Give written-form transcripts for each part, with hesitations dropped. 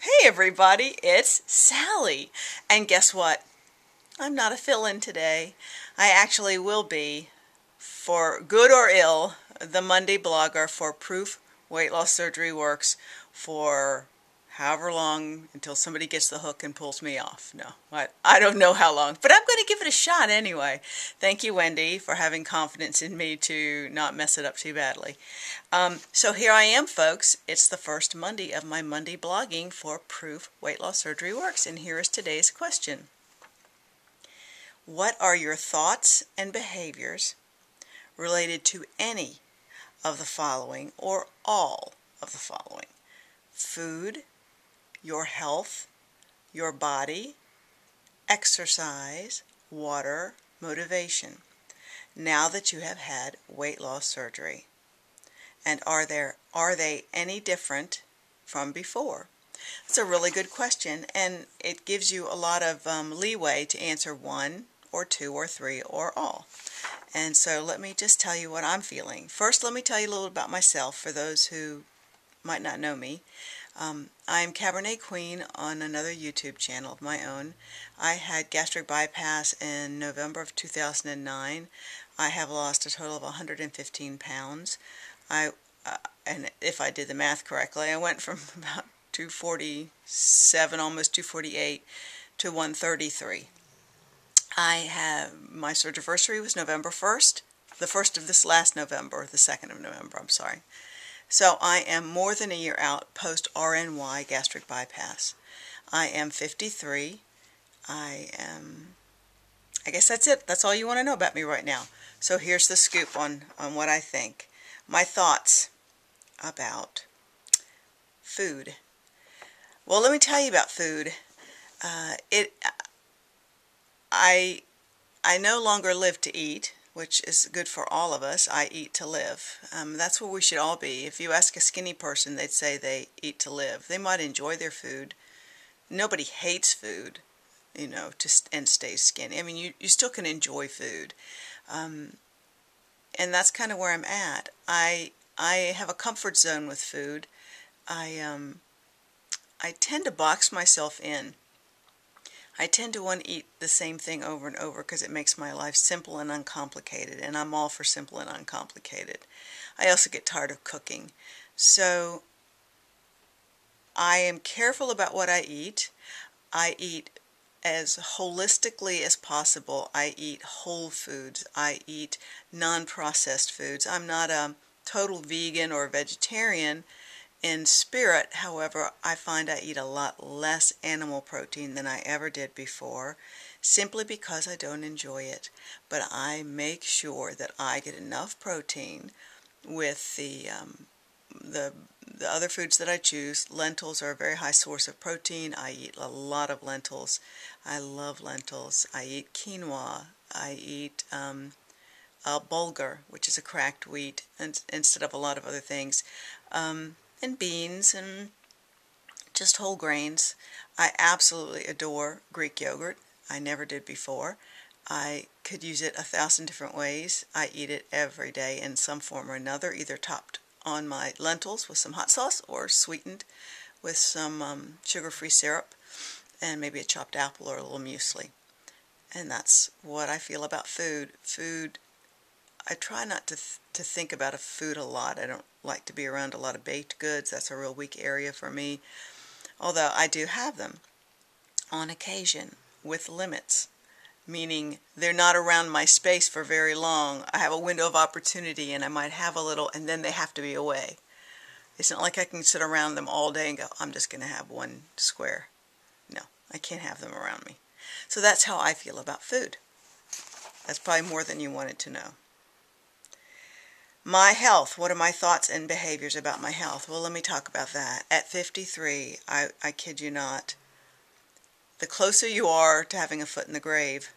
Hey everybody, it's Sally. And guess what? I'm not a fill-in today. I actually will be, for good or ill, the Monday blogger for Proof Weight Loss Surgery Works for however long until somebody gets the hook and pulls me off. No, I don't know how long, but I'm going to give it a shot anyway. Thank you, Wendy, for having confidence in me to not mess it up too badly. So here I am, folks. It's the first Monday of my Monday blogging for Proof Weight Loss Surgery Works, and here is today's question. What are your thoughts and behaviors related to any of the following or all of the following? Food, your health, your body, exercise, water, motivation, now that you have had weight loss surgery? And are they any different from before? That's a really good question, and it gives you a lot of leeway to answer one or two or three or all. And so let me just tell you what I'm feeling. First, let me tell you a little about myself for those who might not know me. I'm Cabernet Queen on another YouTube channel of my own. I had gastric bypass in November of 2009. I have lost a total of 115 pounds. And if I did the math correctly, I went from about 247, almost 248, to 133. My surgiversary was November 1st, the 1st of this last November, the 2nd of November, I'm sorry. So I am more than a year out post-RNY gastric bypass. I am 53. I guess that's it. That's all you want to know about me right now. So here's the scoop on what I think. My thoughts about food. Well, let me tell you about food. I no longer live to eat, which is good for all of us. I eat to live. That's where we should all be. If you ask a skinny person, they'd say they eat to live. They might enjoy their food. Nobody hates food, you know, and stays skinny. I mean, you still can enjoy food. And that's kind of where I'm at. I have a comfort zone with food. I tend to box myself in. I tend to want to eat the same thing over and over because it makes my life simple and uncomplicated, and I'm all for simple and uncomplicated. I also get tired of cooking. So I am careful about what I eat. I eat as holistically as possible. I eat whole foods. I eat non-processed foods. I'm not a total vegan or vegetarian in spirit. However, I find I eat a lot less animal protein than I ever did before, simply because I don't enjoy it. But I make sure that I get enough protein with the other foods that I choose. Lentils are a very high source of protein. I eat a lot of lentils. I love lentils. I eat quinoa. I eat bulgur, which is a cracked wheat, instead of a lot of other things. And beans and just whole grains. I absolutely adore Greek yogurt. I never did before. I could use it 1,000 different ways. I eat it every day in some form or another, either topped on my lentils with some hot sauce or sweetened with some sugar-free syrup and maybe a chopped apple or a little muesli. And that's what I feel about food. I try not to think about food a lot. I don't like to be around a lot of baked goods. That's a real weak area for me. Although I do have them on occasion with limits, meaning they're not around my space for very long. I have a window of opportunity and I might have a little and then they have to be away. It's not like I can sit around them all day and go, I'm just going to have one square. No, I can't have them around me. So that's how I feel about food. That's probably more than you wanted to know. My health. What are my thoughts and behaviors about my health? Well, let me talk about that. At 53, I kid you not, the closer you are to having a foot in the grave,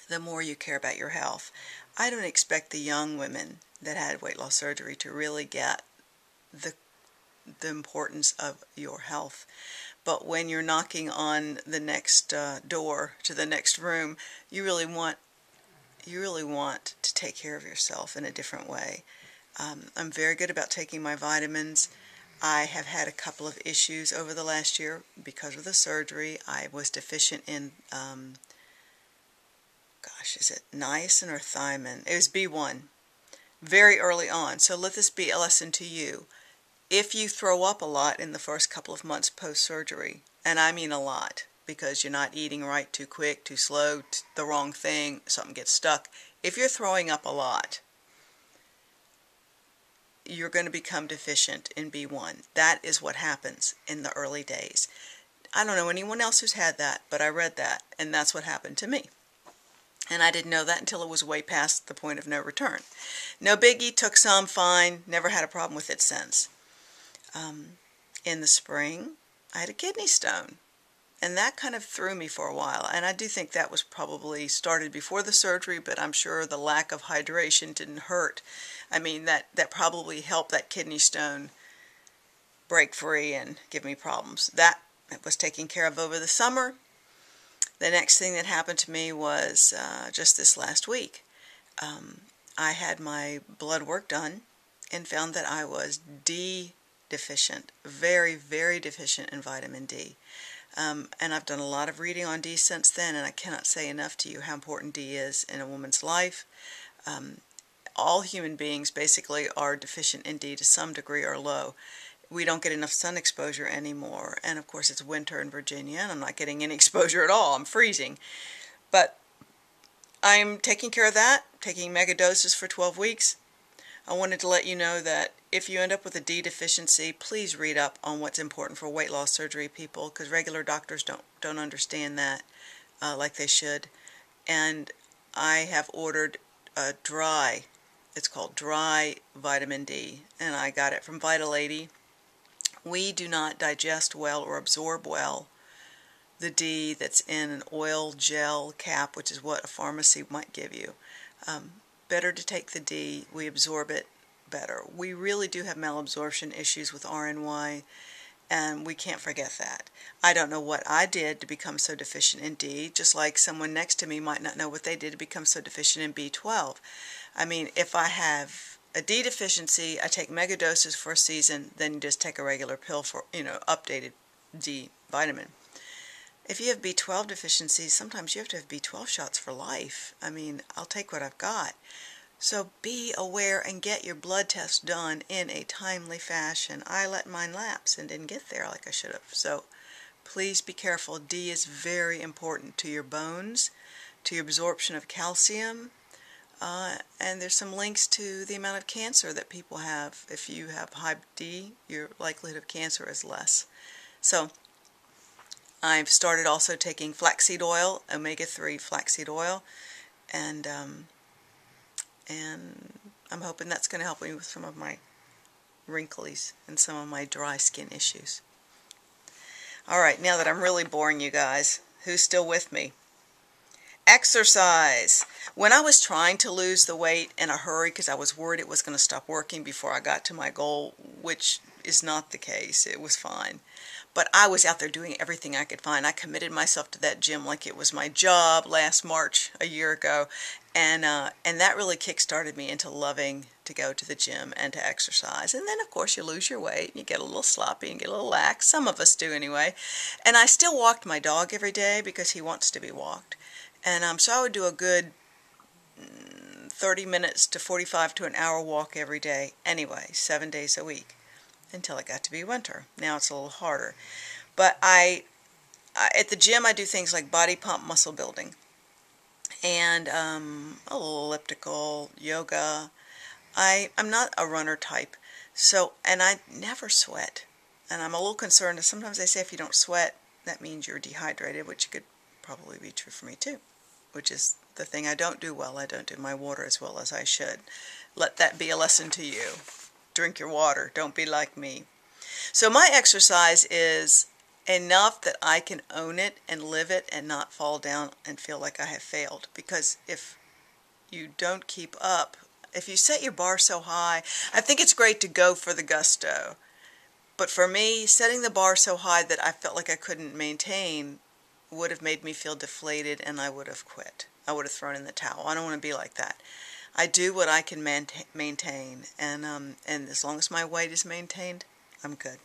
the more you care about your health. I don't expect the young women that had weight loss surgery to really get the importance of your health. But when you're knocking on the next door to the next room, you really want to take care of yourself in a different way. I'm very good about taking my vitamins. I have had a couple of issues over the last year because of the surgery. I was deficient in, gosh, is it niacin or thiamine? It was B1 very early on. So let this be a lesson to you. If you throw up a lot in the first couple of months post-surgery, and I mean a lot, because you're not eating right, too quick, too slow, the wrong thing, something gets stuck. If you're throwing up a lot, you're going to become deficient in B1. That is what happens in the early days. I don't know anyone else who's had that, but I read that, and that's what happened to me. And I didn't know that until it was way past the point of no return. No biggie, took some, fine, never had a problem with it since. In the spring, I had a kidney stone. And that kind of threw me for a while. And I do think that was probably started before the surgery, but I'm sure the lack of hydration didn't hurt. I mean, that probably helped that kidney stone break free and give me problems. That was taken care of over the summer. The next thing that happened to me was just this last week. I had my blood work done and found that I was D deficient, very, very deficient in vitamin D. And I've done a lot of reading on D since then, and I cannot say enough to you how important D is in a woman's life. All human beings basically are deficient in D to some degree or low. We don't get enough sun exposure anymore, and of course it's winter in Virginia, and I'm not getting any exposure at all. I'm freezing. But I'm taking care of that, taking mega doses for 12 weeks. I wanted to let you know that if you end up with a D deficiency, please read up on what's important for weight loss surgery people, because regular doctors don't understand that like they should. And I have ordered a it's called dry vitamin D, and I got it from VitaLady. We do not digest well or absorb well the D that's in an oil gel cap, which is what a pharmacy might give you. Better to take the D. We absorb it better. We really do have malabsorption issues with RNY, and we can't forget that. I don't know what I did to become so deficient in D, just like someone next to me might not know what they did to become so deficient in B12. I mean, if I have a D deficiency, I take mega doses for a season, then you just take a regular pill for, updated D vitamin. If you have B12 deficiencies, sometimes you have to have B12 shots for life. I mean, I'll take what I've got. So be aware and get your blood test done in a timely fashion. I let mine lapse and didn't get there like I should have. So please be careful. D is very important to your bones, to your absorption of calcium, and there's some links to the amount of cancer that people have. If you have high D, your likelihood of cancer is less. So I've started also taking flaxseed oil, omega-3 flaxseed oil, and I'm hoping that's going to help me with some of my wrinkles and some of my dry skin issues. All right, now that I'm really boring you guys, who's still with me? Exercise. When I was trying to lose the weight in a hurry because I was worried it was going to stop working before I got to my goal, which is not the case, it was fine. But I was out there doing everything I could find. I committed myself to that gym like it was my job last March, a year ago. And that really kick-started me into loving to go to the gym and to exercise. And then, of course, you lose your weight. And you get a little sloppy and get a little lax. Some of us do anyway. And I still walked my dog every day because he wants to be walked. And so I would do a good 30 minutes to 45 to an hour walk every day anyway, 7 days a week, until it got to be winter. Now it's a little harder. But at the gym I do things like body pump, muscle building, and a little elliptical, yoga. I'm not a runner type, and I never sweat. And I'm a little concerned that sometimes they say if you don't sweat, that means you're dehydrated, which could probably be true for me too, which is the thing I don't do well. I don't do my water as well as I should. Let that be a lesson to you. Drink your water. Don't be like me. So my exercise is enough that I can own it and live it and not fall down and feel like I have failed. Because if you don't keep up, if you set your bar so high, I think it's great to go for the gusto. But for me, setting the bar so high that I felt like I couldn't maintain would have made me feel deflated, and I would have quit. I would have thrown in the towel. I don't want to be like that. I do what I can maintain, and as long as my weight is maintained, I'm good.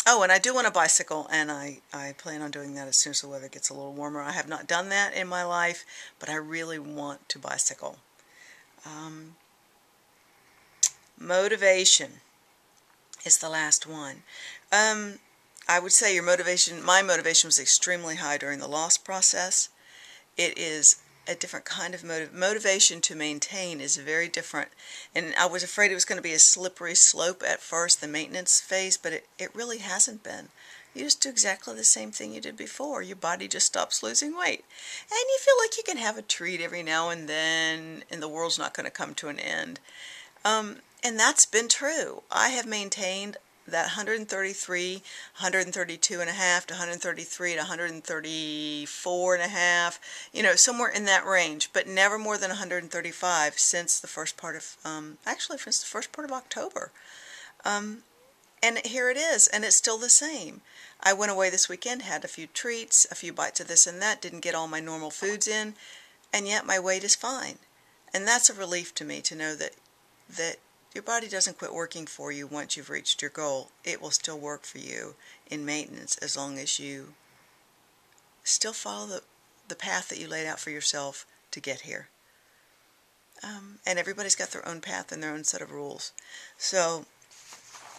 Oh, and I do want a bicycle, and I plan on doing that as soon as the weather gets a little warmer. I have not done that in my life, but I really want to bicycle. Motivation is the last one. I would say my motivation was extremely high during the loss process. It is a different kind of motivation to maintain is very different. And I was afraid it was going to be a slippery slope at first, the maintenance phase, but it really hasn't been. You just do exactly the same thing you did before. Your body just stops losing weight. And you feel like you can have a treat every now and then, and the world's not going to come to an end. And that's been true. I have maintained that 133, 132 and a half to 133 to 134 and a half, somewhere in that range, but never more than 135 since the first part of, since the first part of October. And here it is, and it's still the same. I went away this weekend, had a few treats, a few bites of this and that, didn't get all my normal foods in, and yet my weight is fine. And that's a relief to me to know that your body doesn't quit working for you once you've reached your goal. It will still work for you in maintenance as long as you still follow the path that you laid out for yourself to get here. And everybody's got their own path and their own set of rules. So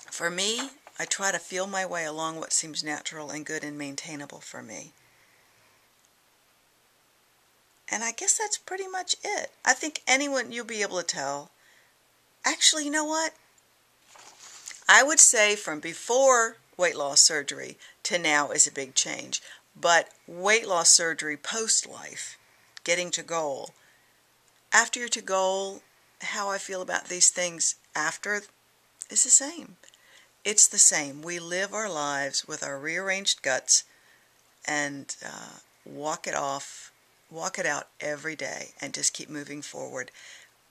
for me, I try to feel my way along what seems natural and good and maintainable for me. And I guess that's pretty much it. I think you'll be able to tell. Actually, you know what? I would say from before weight loss surgery to now is a big change. But weight loss surgery post-life, getting to goal. After you're to goal, how I feel about these things after is the same. It's the same. We live our lives with our rearranged guts and walk it out every day and just keep moving forward.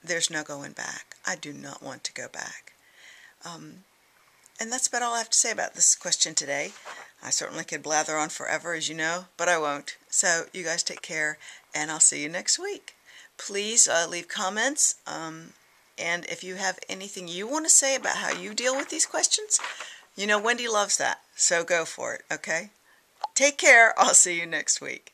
There's no going back. I do not want to go back. And that's about all I have to say about this question today. I certainly could blather on forever, as you know, but I won't. So you guys take care, and I'll see you next week. Please leave comments, and if you have anything you want to say about how you deal with these questions, Wendy loves that, so go for it, okay? Take care. I'll see you next week.